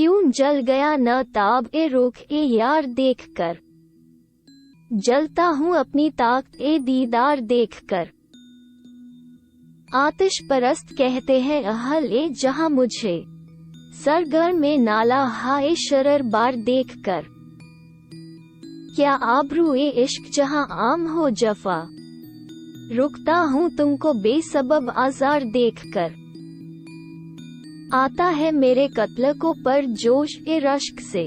क्यों जल गया न ताब ए रुख ए यार देखकर, जलता हूँ अपनी ताकत ए दीदार देखकर। आतिश परस्त कहते हैं अहल ए जहां मुझे, सरगर्म में नाला हाय शरर बार देखकर। क्या आबरू ए इश्क जहां आम हो जफा, रुकता हूँ तुमको बेसबब आजार देखकर। आता है मेरे कत्ल को पर जोश ए रश्क से,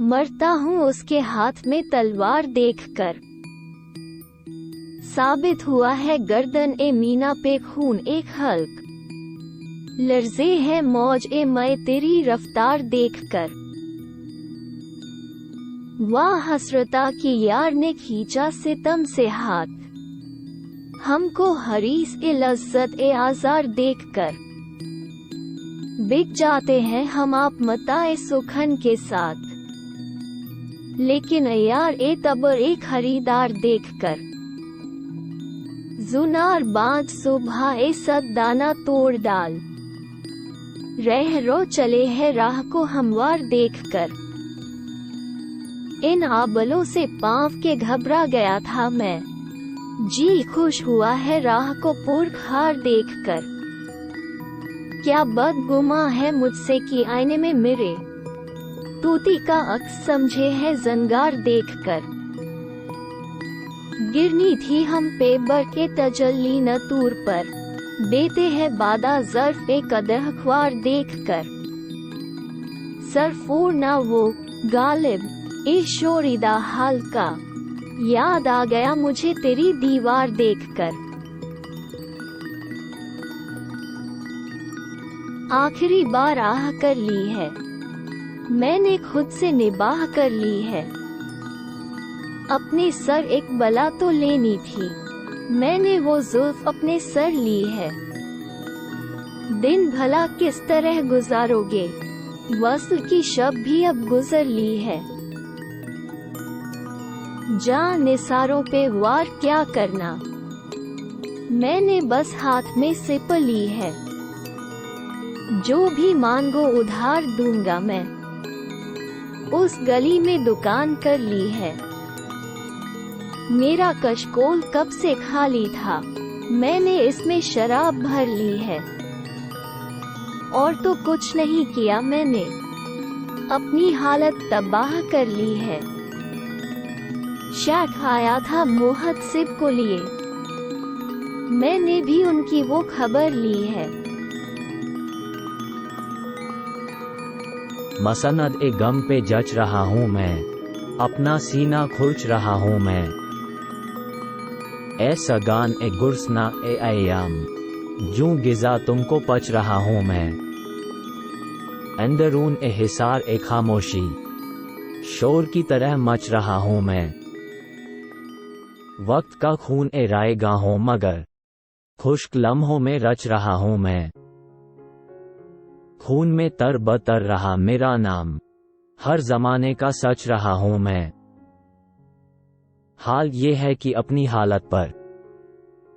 मरता हूँ उसके हाथ में तलवार देखकर। साबित हुआ है गर्दन ए मीना पे खून एक हल्क, लर्जे है मौज ए मैं तेरी रफ्तार देखकर। वाह हसरता की यार ने खींचा सितम से हाथ, हमको हरीस ए लज्जत ए आजार देखकर। बिक जाते हैं हम आप मताए सुखन के साथ, लेकिन यार ए तबर ए खरीदार देखकर। जुनार बांध सुबह ए सद दाना तोड़ डाल, रह रो चले हैं राह को हमवार देखकर। इन आबलों से पांव के घबरा गया था मैं, जी खुश हुआ है राह को पुरखार देखकर। क्या बदगुमा है मुझसे कि आईने में मेरे, तूती का अक्स समझे है जंगार देखकर। गिरनी थी हम पे बर के तजल्ली न तूर पर, देते हैं बादा जर्फ ए कदह ख्वार देखकर। सरफूर ना वो गालिब ए शोरिदा हाल का, याद आ गया मुझे तेरी दीवार देखकर। आखिरी बार आह कर ली है, मैंने खुद से निबाह कर ली है। अपने सर एक बला तो लेनी थी, मैंने वो जुल्फ अपने सर ली है। दिन भला किस तरह गुजारोगे, वस्ल की शब भी अब गुजर ली है। जान निसारों पे वार क्या करना, मैंने बस हाथ में सिप ली है। जो भी मांगो उधार दूंगा मैं, उस गली में दुकान कर ली है। मेरा कशकोल कब से खाली था, मैंने इसमें शराब भर ली है। और तो कुछ नहीं किया मैंने, अपनी हालत तबाह कर ली है। शैख आया था मोहत सिब को लिए, मैंने भी उनकी वो खबर ली है। मसनद ए गम पे जच रहा हूँ मैं, अपना सीना खुर्च रहा हूँ मैं। ए सगान ए गुर्सना ए अयाम, जूं गिजा तुमको पच रहा हूँ मैं। अंदरून ए हिसार ए खामोशी, शोर की तरह मच रहा हूँ मैं। वक्त का खून ए रायगाहों मगर, खुश्क लम्हों में रच रहा हूँ मैं। खून में तर बतर रहा मेरा नाम, हर जमाने का सच रहा हूं मैं। हाल ये है कि अपनी हालत पर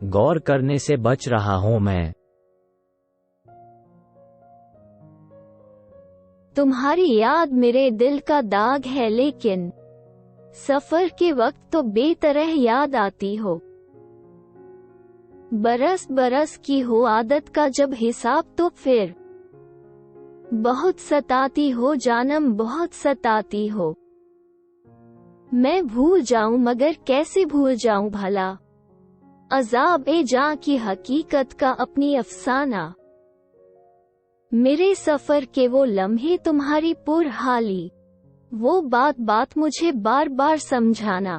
गौर करने से बच रहा हूं मैं। तुम्हारी याद मेरे दिल का दाग है, लेकिन सफर के वक्त तो बेतरह याद आती हो। बरस बरस की हो आदत का जब हिसाब, तो फिर बहुत सताती हो जानम, बहुत सताती हो। मैं भूल जाऊं मगर कैसे भूल जाऊं भला, अजाब ए जां की हकीकत का अपनी अफसाना। मेरे सफर के वो लम्हे तुम्हारी पुरहाली, वो बात बात मुझे बार बार समझाना।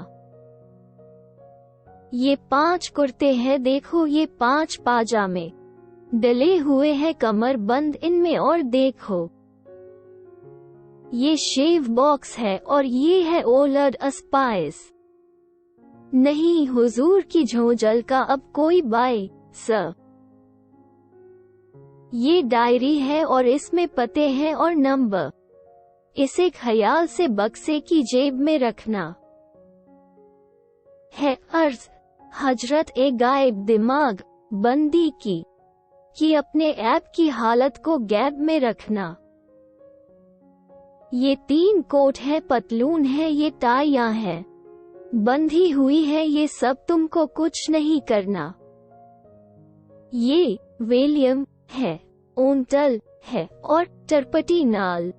ये 5 कुर्ते हैं देखो, ये 5 पाजामे, डले हुए हैं कमर बंद इनमें, और देखो ये शेव बॉक्स है और ये है ओलड अस्पाइस। नहीं हुजूर की झोंझल का अब कोई बाई स। ये डायरी है और इसमें पते हैं और नंबर, इसे ख्याल से बक्से की जेब में रखना। है अर्ज हजरत ए गायब दिमाग बंदी की, कि अपने ऐप की हालत को गैब में रखना। ये 3 कोट है, पतलून है, ये टाइयां है, बंधी हुई है, ये सब तुमको कुछ नहीं करना। ये वेलियम है, ओंटल है और टरपटी नाल।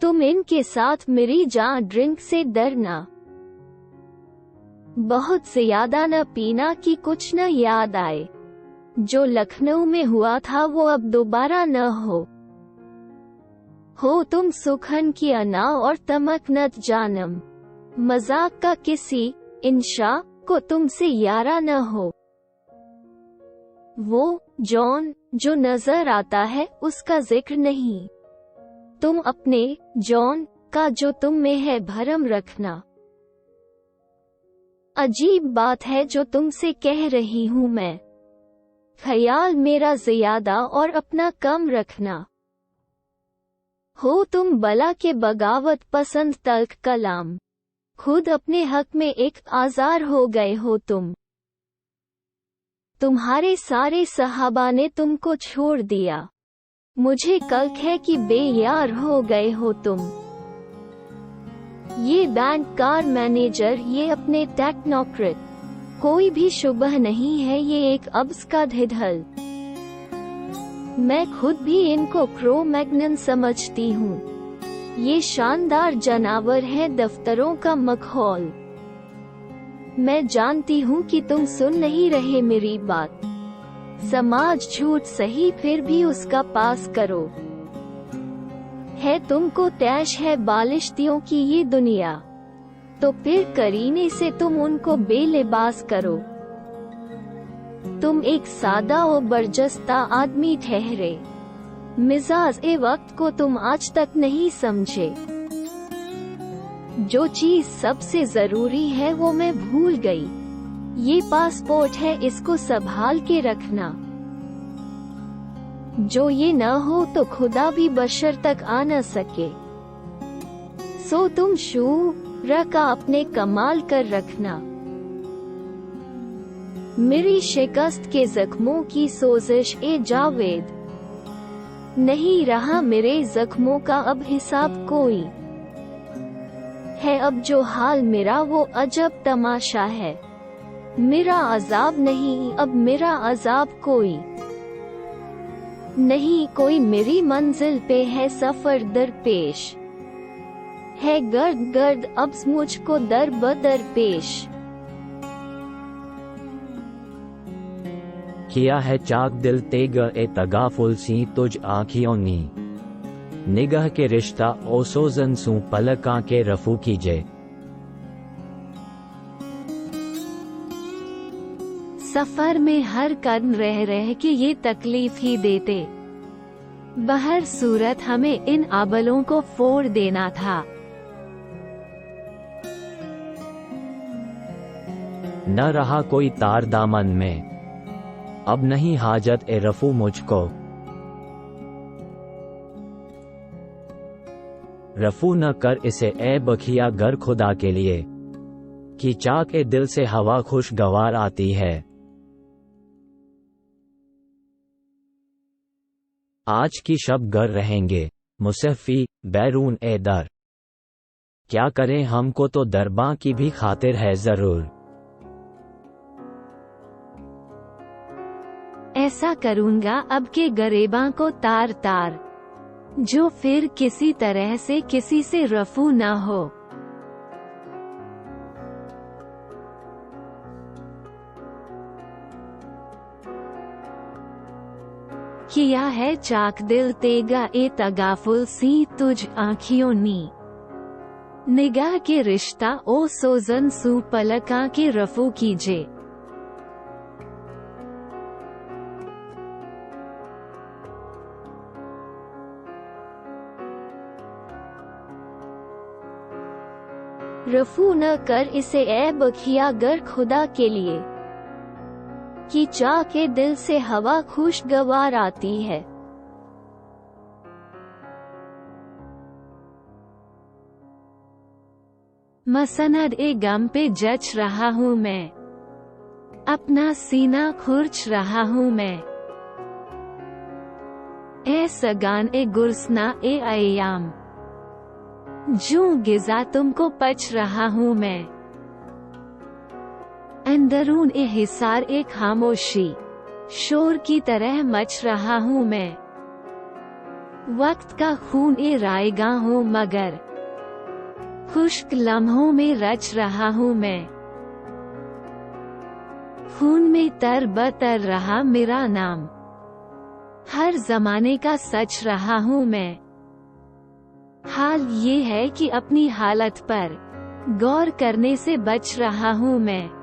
तुम इनके साथ मेरी जान ड्रिंक से डरना। बहुत ज्यादा न पीना कि कुछ न याद आए। जो लखनऊ में हुआ था वो अब दोबारा न हो तुम सुखन की अना और तमक नत जानम। मजाक का किसी इंशा को तुमसे यारा न हो। वो जॉन जो नजर आता है उसका जिक्र नहीं। तुम अपने जॉन का जो तुम में है भरम रखना। अजीब बात है जो तुमसे कह रही हूँ मैं। ख्याल मेरा ज्यादा और अपना कम रखना। हो तुम बला के बगावत पसंद तल्ख कलाम। खुद अपने हक में एक आजार हो गए हो तुम। तुम्हारे सारे सहाबा ने तुमको छोड़ दिया। मुझे कल्क है कि बेयार हो गए हो तुम। ये बैंक कार मैनेजर, ये अपने टेक्नोक्रेट, कोई भी शुबह नहीं है, ये एक अब्स का ढिढल। मैं खुद भी इनको क्रो मैग्नन समझती हूँ। ये शानदार जनावर है दफ्तरों का मखौल। मैं जानती हूँ कि तुम सुन नहीं रहे मेरी बात। समाज झूठ सही फिर भी उसका पास करो। है तुमको तैश है बालिश्तियों की ये दुनिया, तो फिर करीने से तुम उनको बेलिबास करो। तुम एक सादा और बरजस्ता आदमी ठहरे। मिजाज ए वक्त को तुम आज तक नहीं समझे। जो चीज सबसे जरूरी है वो मैं भूल गई। ये पासपोर्ट है, इसको संभाल के रखना। जो ये न हो तो खुदा भी बशर तक आ न सके। सो तुम शूर का अपने कमाल कर रखना। मेरी शिकस्त के जख्मों की सोजिश ए जावेद। नहीं रहा मेरे जख्मों का अब हिसाब कोई। है अब जो हाल मेरा वो अजब तमाशा है। मेरा अजाब नहीं अब मेरा अजाब कोई नहीं। कोई मेरी मंजिल पे है सफर दरपेश। है गर्द गर्द अब मुझको दर बदर पेश। किया है चाक दिल तेग ए तगाफुल सी तुझ आँखियों नी। निगाह के रिश्ता ओ सोजन सू पलका के रफू कीजे। सफर में हर कदम रह रह के ये तकलीफ ही देते। बहर सूरत हमें इन आबलों को फोड़ देना था। न रहा कोई तार दामन में, अब नहीं हाजत ए रफू मुझको। रफू न कर इसे ए बखिया गर खुदा के लिए, कि चाक ए दिल से हवा खुशगवार आती है। आज की शब गर रहेंगे मुसफ़ी बैरून ए दर। क्या करें हमको तो दरबां की भी खातिर है जरूर। ऐसा करूंगा अब के गरीबां को तार तार, जो फिर किसी तरह से किसी से रफू ना हो। किया है चाक दिल तेगा ए तगाफुल सी तुझ आँखियों नी। निगाह के रिश्ता ओ सोजन सू पलका के रफू कीजे। रफू न कर इसे ए बखिया गर खुदा के लिए, कि चाह के दिल से हवा खुशगवार आती है। मसनद ए गम पे जच रहा हूँ मैं, अपना सीना खुरच रहा हूँ मैं। ए सगान ए गुरसना ए अयाम, जूं गिजा तुमको पच रहा हूँ मैं। अंदरून ए हिसार ए खामोशी, शोर की तरह मच रहा हूँ मैं। वक्त का खून ए रायगा हूँ मगर, खुश्क लम्हों में रच रहा हूँ मैं। खून में तर बतर रहा मेरा नाम, हर जमाने का सच रहा हूँ मैं। हाल ये है कि अपनी हालत पर गौर करने से बच रहा हूँ मैं।